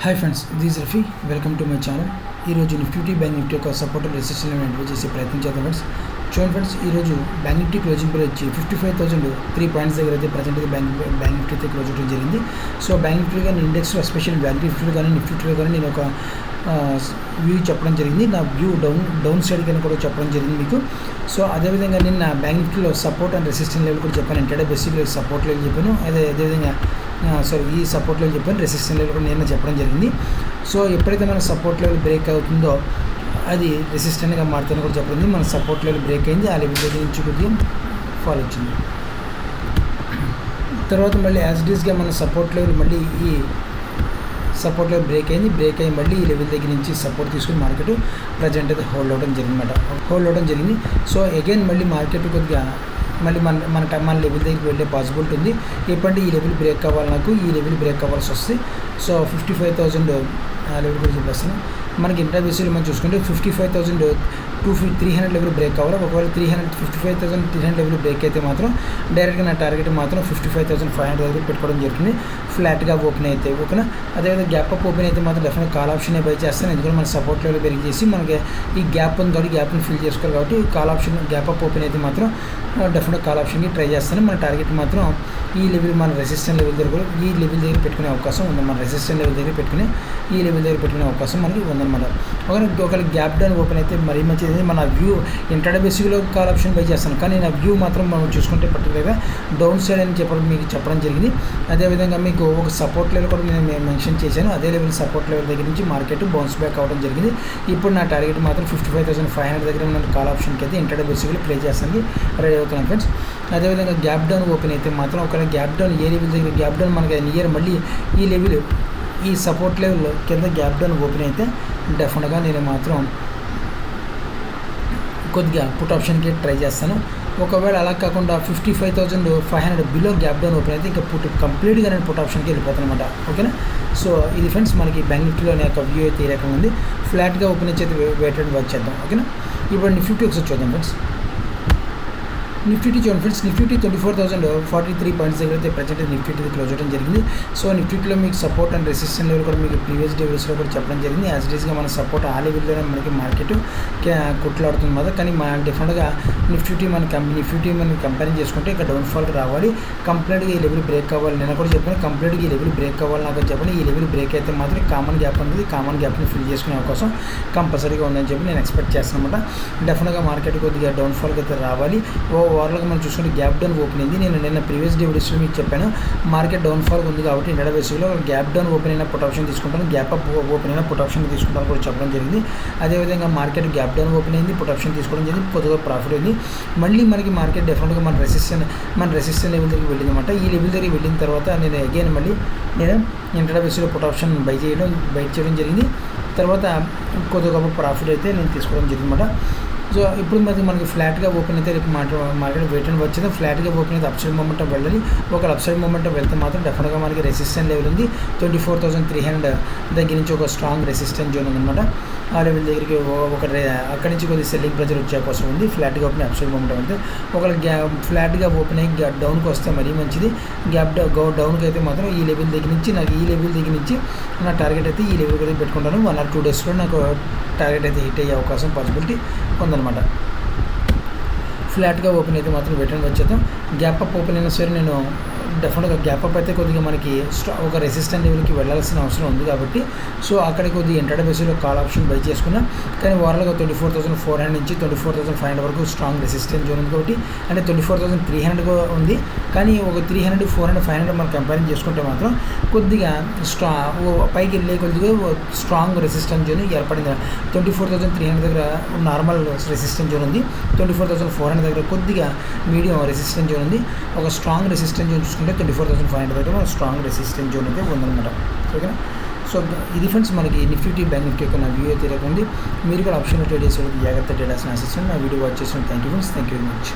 Hi friends, this Rafi. Welcome to my channel. ఈరోజు Nifty bank Nifty యొక్క support resistance identify చేసే ప్రయత్నం చేద్దాం ఫ్రెండ్స్. చూడండి ఫ్రెండ్స్, ఈరోజు బ్యాంక్ నిఫ్టీ క్లోజింగ్ ప్రైస్ వచ్చి 55,003 పాయింట్స్ దగ్గర అయితే ప్రజెంట్ అయితే బ్యాంక్ నిఫ్టీ అయితే క్లోజ్ అవడం జరిగింది. సో బ్యాంక్ నిఫ్టీ కానీ ఇండెక్స్లో ఎస్పెషల్ బ్యాంక్ నిఫ్టీలో కానీ నిఫ్టీలో కానీ నేను ఒక వ్యూ చెప్పడం జరిగింది. నా వ్యూ డౌన్ సైడ్ కానీ కూడా చెప్పడం జరిగింది మీకు. సో అదేవిధంగా నిన్న బ్యాంక్ నిఫ్టీలో సపోర్ట్ అండ్ రెసిస్టెన్స్ లెవెల్ కూడా చెప్పాను. ఇంటర్డే బేసిక్లో సపోర్ట్ లెవెల్ చెప్పాను, అదేవిధంగా ఈ సపోర్ట్ లెవెల్ చెప్పాను, రెసిస్టెన్స్ లెవెల్ కూడా నేను చెప్పడం జరిగింది. సో ఎప్పుడైతే మన సపోర్ట్ లెవెల్ బ్రేక్ అవుతుందో అది రెసిస్టెంట్గా మారుతుందని కూడా చెప్పింది. మన సపోర్ట్ లెవెల్ బ్రేక్ అయింది, ఆ లెవెల్ దగ్గర నుంచి కొద్దిగా ఫాల్ వచ్చింది. తర్వాత మళ్ళీ యాజ్ ఇట్ ఈస్గా మన సపోర్ట్ లెవెల్ మళ్ళీ ఈ సపోర్ట్ లెవెల్ బ్రేక్ అయ్యి మళ్ళీ ఈ లెవెల్ దగ్గర నుంచి సపోర్ట్ తీసుకుని మార్కెట్ ప్రజెంట్ అయితే హోల్డ్ అవడం జరిగింది. సో అగైన్ మళ్ళీ మార్కెట్ కొద్దిగా మళ్ళీ మన లెవెల్ దగ్గరికి వెళ్ళే పాసిబిలిటీ ఉంది. ఎప్పుడంటే ఈ లెవెల్ బ్రేక్ అవ్వాలి, నాకు ఈ లెవెల్ బ్రేక్ అవ్వాల్సి వస్తుంది. సో 55,000 ఆ లెవెల్ కూడా చెప్పేస్తాను. మనకి ఇంటర్వ్యూస్లో మనం చూసుకుంటే 55,300 లెవెల్ బ్రేక్ అవ్వాలి. ఒకవేళ 55,300 లెవెల్ బ్రేక్ అయితే మాత్రం డైరెక్ట్గా నా టార్గెట్ మాత్రం 55,500 దగ్గర పెట్టుకోవడం జరుగుతుంది. ఫ్లాట్గా ఓపెన్ అయితే ఓకేనా. అదేవిధంగా గ్యాప్ అప్ ఓపెన్ అయితే మాత్రం డెఫినెట్ కాల్ ఆప్షన్ బై చేస్తాను. ఎందుకంటే మన సపోర్ట్ లెవెల్ పెరిగి చేసి మనకి ఈ గ్యాప్ ఉంది కాబట్టి గ్యాప్ని ఫిల్ చేసుకోవాలి. కాబట్టి call option gap up open అయితే మాత్రం డెఫినెట్ కాల్ ఆప్షన్కి ట్రై చేస్తాను. మన టార్గెట్ మాత్రం ఈ లెవెల్, మన రెసిస్టెన్స్ లెవెల్ దగ్గర కూడా ఈ లెవెల్ దగ్గర పెట్టుకునే అవకాశం ఉంది. మన రెసిస్టెన్స్ లెవెల్ దగ్గర పెట్టుకుని ఈ లెవెల్ దగ్గర పెట్టుకునే అవకాశం మనకి ఉందన్నమాట. ఒకవేళ గ్యాప్ డౌన్ ఓపెన్ అయితే మరీ మంచిది. మన వ్యూ ఇంటర్డే బేసిక్లో కాల్ ఆప్షన్ బై చేస్తాను, కానీ నా వ్యూ మాత్రం మనం చూసుకుంటే పర్టికులర్గా డౌన్ సైడ్ అని చెప్పడం జరిగింది. అదేవిధంగా మీకు ఒక సపోర్ట్ లెవెల్ కూడా నేను మెన్షన్ చేశాను. అదే లెవెల్ సపోర్ట్ లెవెల్ దగ్గర నుంచి మార్కెట్ బౌన్స్ బ్యాక్ అవ్వడం జరిగింది. ఇప్పుడు నా టార్గెట్ మాత్రం 55,500 దగ్గర ఉన్న కాల్ ఆప్షన్కి అయితే ఇంటర్డే బేసిక్లో ప్లే చేస్తానికి రెడీ అవుతున్నాను ఫ్రెండ్స్. అదేవిధంగా గ్యాప్ డౌన్ ఓపెన్ అయితే మాత్రం ఒకవేళ గ్యాప్ డౌన్ ఏ లెవెల్ దగ్గర గ్యాప్ డౌన్ మనకి నియర్ మళ్ళీ ఈ లెవెల్ ఈ సపోర్ట్ లెవెల్ కింద గ్యాప్ డౌన్ ఓపెన్ అయితే డెఫినెట్గా నేను మాత్రం కొద్దిగా పుట్ ఆప్షన్కి ట్రై చేస్తాను. ఒకవేళ అలా కాకుండా 55,500 బిలో గ్యాప్ డౌన్ ఓపెన్ అయితే ఇంకా కంప్లీట్గా నేను పుట్ ఆప్షన్కి వెళ్ళిపోతాను అనమాట. ఓకేనా. సో ఇది ఫ్రెండ్స్ మనకి బ్యాంక్ నిఫ్టీలో యొక్క వ్యూ అయితే ఈ రకంగా ఉంది. ఫ్లాట్గా ఓపెన్ అయితే వెయిటెడ్ వాచ్ చేద్దాం. ఓకేనా. ఇప్పుడు నిఫ్టీ ఒకసారి చూద్దాం ఫ్రెండ్స్. నిఫ్టీ చూడండి ఫ్రెండ్స్, నిఫ్టీ 24,043 పాయింట్స్ దగ్గర అయితే ప్రజెంట్ నిఫ్టీ క్లోజ్ అవడం జరిగింది. సో నిఫ్టీలో మీకు సపోర్ట్ అండ్ రెసిస్టెన్స్ లెవెల్ కూడా మీకు ప్రీవియస్ డేస్లో కూడా చెప్పడం జరిగింది. యాజ్ ఇట్ ఈస్గా మన సపోర్ట్ ఆ లెవెల్లోనే మనకి మార్కెట్ కుట్లాడుతుంది కదా. కానీ డిఫరెంట్గా నిఫ్టీ మనం కంపేర్ చేసుకుంటే ఇక్కడ డౌన్ఫాల్కి రావాలి, కంప్లీట్గా ఈ లెవెల్ బ్రేక్ అవ్వాలి. నేను కూడా చెప్పాను కంప్లీట్గా ఈ లెవెల్ బ్రేక్ అవ్వాలి నాకు చెప్పండి. ఈ లెవెల్ బ్రేక్ అయితే మాత్రం కామన్ గ్యాప్ అనేది కామన్ గ్యాప్ని ఫిల్ చేసుకునే అవకాశం కంపల్సరీగా ఉందని చెప్పి నేను ఎక్స్పెక్ట్ చేస్తాను అనమాట. డెఫినెట్గా మార్కెట్ కొద్దిగా డౌన్ఫాల్కి అయితే రావాలి. ఓవర్గా మనం చూసుకుంటే గ్యాప్ డౌన్ ఓపెన్ అయింది. నేను నిన్న ప్రీవియస్ డే వీడియోస్లో మీకు చెప్పాను మార్కెట్ డౌన్ఫాల్ ఉంది కాబట్టి ఇండియా బేసిక్లో గ్యాప్ డౌన్ ఓపెన్ అయిన పుట్ ఆప్షన్ తీసుకుంటాను, గ్యాప్ అప్ ఓపెన్ అయిన పుట్ ఆప్షన్ తీసుకుంటాను కూడా చెప్పడం జరిగింది. అదేవిధంగా మార్కెట్ గ్యాప్ డౌన్ ఓపెన్ అయింది, పుట్ ఆప్షన్ తీసుకోవడం జరిగింది, కొద్దిగా ప్రాఫిట్ అయింది. మళ్ళీ మనకి మార్కెట్ డెఫినెట్గా మన రెసిస్టెన్స్ లెవెల్ దగ్గరికి వెళ్ళింది అనమాట. ఈ లెవెల్ దగ్గరికి వెళ్ళిన తర్వాత నేను అగైన్ మళ్ళీ నేను ఇండియా బేసిక్లో పుట్ ఆప్షన్ బై చేయడం జరిగింది. తర్వాత కొద్దిగా ప్రాఫిట్ అయితే నేను తీసుకోవడం జరిగింది అనమాట. సో ఇప్పుడు మనకి ఫ్లాట్గా ఓపెన్ అయితే రేపు మార్కెట్ వెయిట్ అండ్ వచ్చింది. ఫ్లాట్గా ఓపెన్ అయితే అప్సైడ్ మూమెంటం వెళ్ళాలి. ఒక అప్సైడ్ మూమెంటం వెళ్తే మాత్రం డెఫినెట్గా మనకి రెసిస్టెన్స్ లెవెల్ ఉంది 24,300 దగ్గర నుంచి ఒక స్ట్రాంగ్ రెసిస్టెన్స్ జోన్ ఉందన్నమాట. ఆ లెవెల్ దగ్గరికి అక్కడి నుంచి కొద్దిగా సెల్లింగ్ ప్రెజర్ వచ్చే కోసం ఉంది. ఫ్లాట్గా ఓపెన్ అప్సైడ్ మూమెంటం అయితే ఒకవేళ ఫ్లాట్గా ఓపెన్ అయ్యి డౌన్కి వస్తే మరీ మంచిది. డౌన్కి అయితే మాత్రం ఈ లెవెల్ దగ్గర నుంచి నా టార్గెట్ అయితే ఈ లెవెల్ అయితే పెట్టుకుంటాను. 1 or 2 డేస్లో నాకు టార్గెట్ అయితే హిట్ అయ్యే అవకాశం పాసిబిలిటీ ఉందన్నమాట. ఫ్లాట్గా ఓపెన్ అయితే మాత్రం వెయిట్ అండ్ వచ్చేద్దాం. గ్యాప్ అప్ ఓపెన్ అయినా సరే నేను డెఫినెట్గా గ్యాప్ అప్ అయితే కొద్దిగా మనకి ఒక రెసిస్టెంట్ లెవెల్కి వెళ్ళాల్సిన అవసరం ఉంది కాబట్టి సో అక్కడ కొద్దిగా ఇంటర్డే బేసిక్లో కాల్ ఆప్షన్ బై చేసుకున్నా. కానీ ఓవరాల్గా 24,400 నుంచి 24,500 వరకు స్ట్రాంగ్ రెసిస్టెన్స్ జోన్ ఉంది కాబట్టి అంటే 24,300 ఉంది. కానీ ఒక 300, 400, 500 మనం కంపేరింగ్ చేసుకుంటే మాత్రం కొద్దిగా పైకి వెళ్ళే కొద్దిగా స్ట్రాంగ్ రెసిస్టెన్స్ జోన్ ఏర్పడింది. 24,300 దగ్గర నార్మల్ రెసిస్టెన్స్ జోన్ ఉంది, 24,400 దగ్గర కొద్దిగా మీడియం రెసిస్టెన్స్ జోన్ ఉంది. ఒక స్ట్రాంగ్ రెసిస్టెన్స్ జోన్ చూసుకుంటే 24,500 దగ్గర మన స్ట్రాంగ్ రెసిస్టెన్స్ జోన్ అయితే ఉందన్నమాట. ఓకేనా. సో ఇది ఫ్రెండ్స్ మనకి నిఫ్టీ బ్యాంక్ నిఫ్టీ యొక్క నా వ్యూ అయితే ఉంది. మీరు కూడా ఆప్షన్ ట్రేడ్ చేసే జాగ్రత్త ట్రేడర్స్ని ఆశిస్తున్నాను. నా వీడియో వాచ్ చేసిన thank you friends, thank you very much.